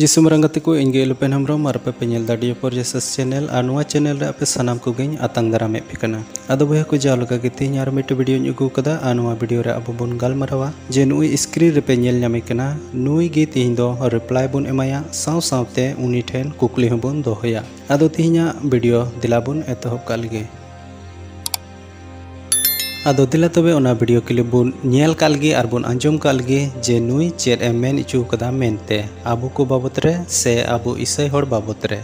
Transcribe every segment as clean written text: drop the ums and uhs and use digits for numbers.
जिसु मरंगते को इंगे लुपेन हमरो मारपे पेनल दाडियो पर जेसस चैनल आनुआ चैनल रे पे सनाम को गई आतंग दारा में फिकना अदो बहे को जालो का गति यार मिट वीडियो नुगु कदा आनुआ वीडियो रे अब बुन गाल मरावा जे नुई स्क्रीन रे पे नेल न्यामे कना नुई गे तिहिं दो रिप्लाई बुन एमाया साव सावते उनी ठेन कुकली हबुन दोहया अदो तिहिंया वीडियो दिलाबुन एतहब कालगे आदो दिला तबे ओना वीडियो क्लिप बुन नेल कालगे आर बुन अंजम कालगे जे नुई चेत ए मेन इचु कदा मेनते आबु को बाबत रे से आबु ईसाई होड़ बाबत रे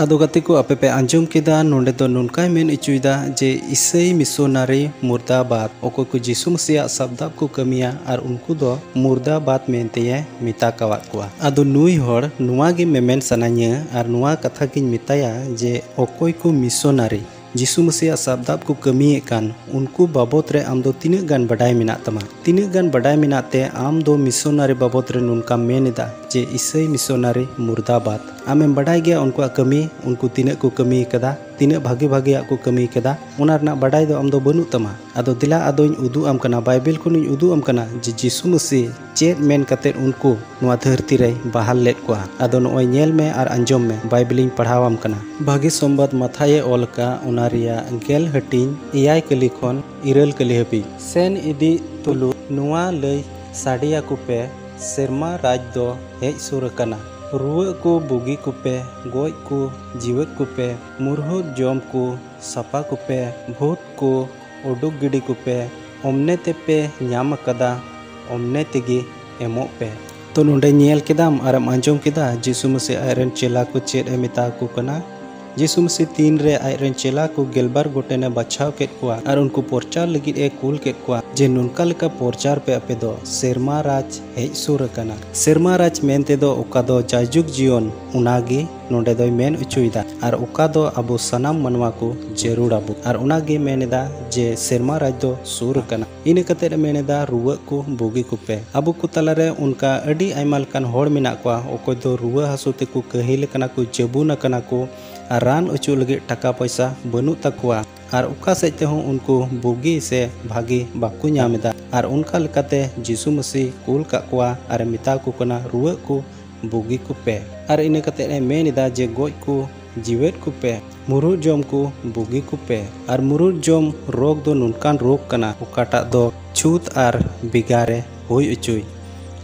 आदो गति को आपे पे अंजम केदा नोंडे दो नुनकाय मेन इचुइदा जे ईसाई मिशनरी मुर्दाबाद ओको को जिसु मसीह शब्द को कमिया आर उनको दो मुर्दाबाद मेनते मिता कावात को आदो नुई होड़ नुआ गे मेमेन सनान्या आर नुआ कथा किन मिताया जे ओकोय को मिशनरी जिसु मसीह शब्द को कमिए कान उनको बाबत रे आम दो तीन गान बडाय मिना तमा तीन गान बडाय मिनाते आम दो मिशनरी बाबत रे नुनका मेनेदा जे ईसाई मिशनरी मुर्दाबाद आमें बडाय गया उनको कमी उनको तीन को कमी कदा तीन भागे भागे को कमी कदा उना रना बडाय दो आम दो बनु तमा आदो दिला आदो उदु आम कना बाइबल को उदु आम कना जे जिसु मसीह चेत मेन कते उनको नुआ धरती रे बहाल लेट को आदो नोय नेल में आर अंजम में बाइबलिंग पढ़ावाम कना भागे संबाद माथाये ओल का उना रिया गेल हटिंग एआई कली खन इरल कली हबी सेन इदी तुलु नुआ लय साडिया कुपे सेरमा राज दो हेज सुर कना रुआ को बुगी कुपे गोय को जीवत कुपे मुरहुद जम को सपा कुपे भूत को उडुक गिडी कुपे ओमने तेपे न्याम कदा ओमने तेगी एमो पे तो नोंडे नेल केदाम आरम अंजम केदा जिसु मसीह आयरन चेला को चेत ए मिता को कना जिसु मसीह तीन रे आयरन चेला को गेलबार गोटे ने बचाव केत कुआ आर उनको प्रचार लगित ए कुल केत कुआ जे नुनका लेका प्रचार पे अपे दो सेरमा राज हेज सुर कना सेरमा राज मेनते दो ओका दो जायजुग जीवन उनागे नोंडे दो मेन उचुइदा आर ओका दो अबो सनाम मनवा को जरूर अबो आर उनागे मेनेदा जे सेरमा राज दो सुर कना इने कते मेनेदा रुआ को बुगी को पे अबो को तलारे उनका अडी आइमाल कान होड़ मिना कुआ ओको दो रुआ हसु ते को कहिले कना को जबुना कना को रान उचु लगे टका पैसा बनु तकुआ आर उका सेते हो उनको बुगी से भागी बाकु न्यामेदा आर उनका लेकाते जिसु मसीह कुल का कुआ आर मिता को कना रुआ को बुगी को पे आर इने कते मेनिदा जे गोज को जीवेत को पे मुरुद जम को बुगी को पे आर मुरुद जम रोग दो नुनकान रोग कना उकाटा दो छूत आर बिगारे होई उचुई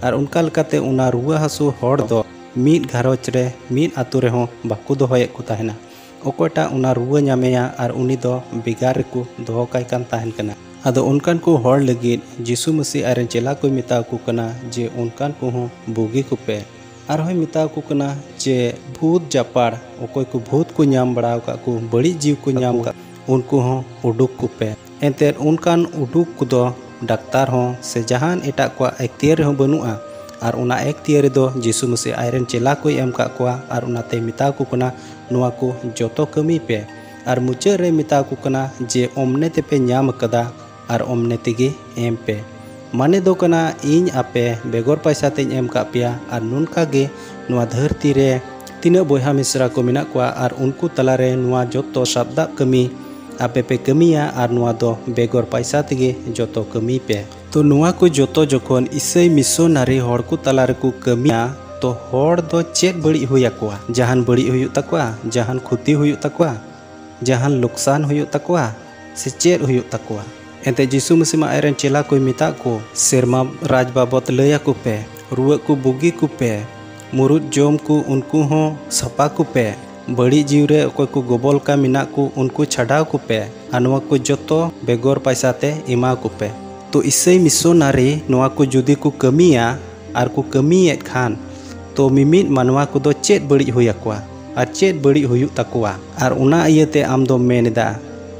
आर उनका लेकाते उना रुआ हसु होड़ दो मीट घारोच रे मीट आतु रे हो बाकु दोहयेक को ताहेना ओकोटा उना रुआ न्यामेया आर उनी दो बिगार को दोहो काय कान ताहेन कना आदो उनकान को होड़ लगित जिसु मसीह आरे चेला को मिता को कना जे उनकान को हो बुगी को पे आर होय मिता को कना जे भूत जापाड़ ओकोय को भूत को न्याम बड़ाव का को बड़ी जीव को न्याम का उनको हो उडुक को पे एंते उनकान उडुक को दो डाक्तार हो से जहान एटा को एक्तियर हो बनुआ आर उना एक तियर दो जिसु मसीह आयरन चेला को एम का कुआ आर उनाते मिता को कना नुआ को जोतो कमी पे आर मुचे रे मिता को कना जे ओमने ते पे न्याम कदा आर ओमने तेगे एम पे माने दो कना इन आपे बेगोर पैसा ते एम का पिया आर नुनका गे नुआ धरती रे तीना बोहा मिश्रा को मिना कुआ आर उनको तलारे नुआ जोतो शब्द कमी आपे पे कमिया आर नुआ दो बेगोर पैसा तेगे जोतो कमी पे तो नुआ को जोतो जोखन ईसाई मिशनरी होड़ को तलारे को कमिया तो होड़ दो चेत बड़ी हुया कुआ जहान बड़ी हुयु तकुआ जहान खुती हुयु तकुआ जहान नुकसान हुयु तकुआ से चेत हुयु तकुआ एंते जिसु मसीह आयरन चेला को मिता को सेरमा राज बाबत लया को पे रुआ को बुगी को पे मुरुद जोम को उनको हो सपा को पे बड़ी जीव रे ओकोय को गोबल का मिना को उनको छड़ाव को पे अनवा को जोतो बेगोर पैसा ते इमा को पे तो ईसाई मिशनरी नोआ को जुदी को कमिया आर को कमियेत खान तो मिमित मानवा को दो चेत बड़ी हुया कुआ आर चेत बड़ी हुयु तकुआ आर उना इयते आम दो मेनेदा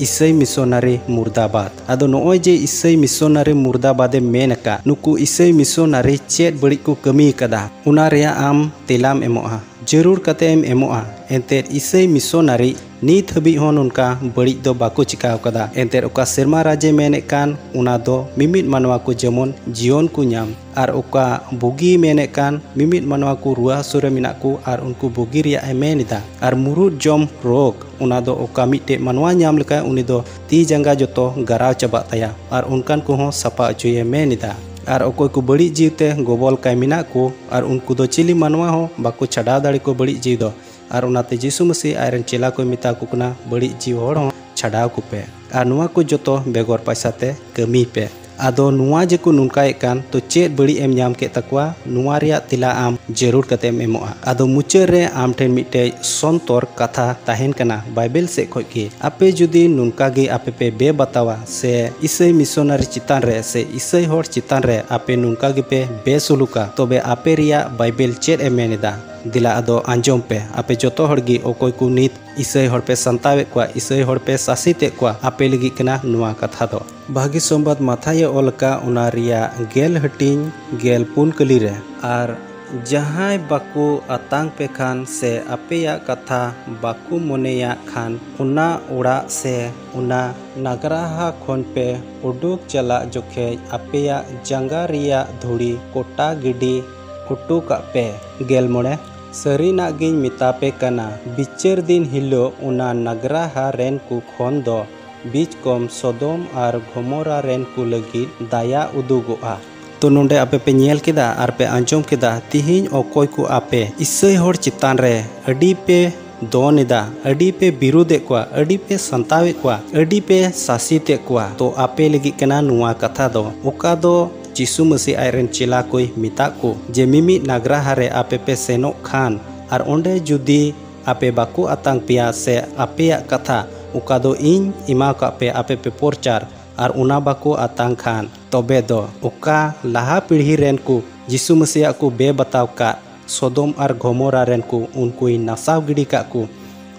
ईसाई मिशनरी मुर्दाबाद आदो नोय जे ईसाई मिशनरी मुर्दाबादे मेनका नुकु ईसाई मिशनरी चेत बड़ी को कमी कदा उना रेया आम तेलाम एमोआ जरूर कते एम एमोआ एंते ईसाई मिशनरी नीत हबी हों उनका बड़ी दो बाको चिका कदा एंते ओका सेरमा राजे मेने कान उना दो मिमित मानवा को जेमन जीवन को नाम और ओका बुगी मेने कान मिमित मानवा को रुआ सुरे मिना को और उनको बुगी रिया मेनिदा और मुरुद जम रोग उना दो ओका मिटे मानवा नाम लेका उनी दो ती जंगा जतो गराव चबा तया और उनकान को हों सपा अचुये मेनिदा और अकोय को बड़ी जीवते गोबल काय मिना को और उनको दो चिली मानवा हो बाको छड़ा दाड़ी को बड़ी जीव दो और उनाते यीशु मसीह आयरन चेला को मिता को कना बड़ी जीव होड़ हो छड़ाव को पे और नुआ को जतो बेगोर पैसा ते कमी पे आदो नुआ जेको नुनकाए कान तो चेत बड़ी एम नाम के तकवा नुआ रिया तिला आम जरूर कतेम एमोआ आदो मुचे रे आम ठेन मिटे संतर कथा ताहेन कना बाइबल से खोज के आपे जुदी नुनका गे आपे पे बे बतावा से ईसाई मिशनरी चितान रे से ईसाई होड़ चितान रे आपे नुनका गे पे बे सुलुका तबे आपे रिया बाइबल चेत एमेनेदा दिला आदो आंजोम पे आपे जोतो हड़गी ओकोय को नीत ईसाई हड़ पे संतावे क्वा ईसाई हड़ पे सासिते क्वा आपे लगी कना नुआ कथा दो भागी संबाद माथाये ओलका उना रिया गेल हटिंग गेल पुन कली रे और जहां बाकू आतांग पे खान से आपेया कथा बाकू मोनेया खान उना उड़ा से उना नागराहा खोन पे उडुक चला जोखे आपेया जंगा रिया धुड़ी कोटा गिडी कुटू का पे गेल मोड़े सरी नागिन मितापे कना बिचर दिन हिलो उना नगराहा रेन को खोन दो बीच कम सोदोम और गोमोरा रेन को लगी दाया उदुगोआ तो नोंडे आपे पे नेल केदा और पे आंजोम केदा तिहिन ओकोय को आपे ईसाई होड़ चितान रे अडी पे दोनेदा अडी पे बिरुदे क्वा अडी पे संतावे क्वा अडी पे सासिते क्वा तो आपे लगी कना नुआ कथा दो ओका दो यीशु मसीह आयरन चेला कोई मिता को जे मिमी नागराहा रे आपे पे सेनो खान और ओंडे जुदी आपे बाकू आतांग पिया से आपेया कथा उका दो इन इमा का पे आपे पे पोरचार और उना बाकू आतांग खान तबे दो उका लाहा पीढ़ी रेन को यीशु मसीह को बे बताव का सोदोम और गोमोरा रेन को उनको नसाव गिड़ी का को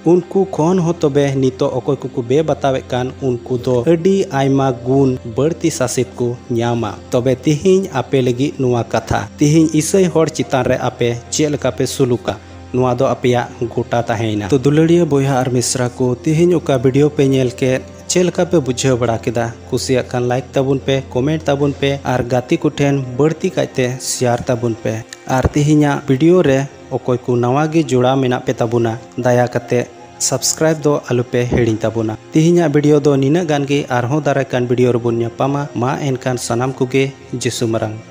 उनको कौन हो तबे नितो ओकोय को बे बतावे कान उनको दो अडी आयमा गुण बढ़ती सासित को न्यामा तबे तिहिन आपे लगी नुआ कथा तिहिन ईसाई होड़ चितान रे आपे चेल का पे सुलुका नुआ दो आपेया गोटा ताहेना तो दुलड़िया बोया और मिश्रा को तिहिन ओका वीडियो पे नेल के चेल का पे बुझाव बड़ा केदा कुसिया खान लाइक ताबुन पे कमेंट ताबुन पे और गाती को ठेन बढ़ती कायते शेयर ताबुन पे और तिहिना वीडियो रे ओकोय को नवा गे जोड़ा मेना पे ताबुना दाया कते सब्सक्राइब दो आलु पे हेडिंग ताबुना तिहिना वीडियो दो निना गान गे आरहों दाराय कान वीडियो रबुन न्यापामा मा एनकान सनाम कुगे जिसु मरंग।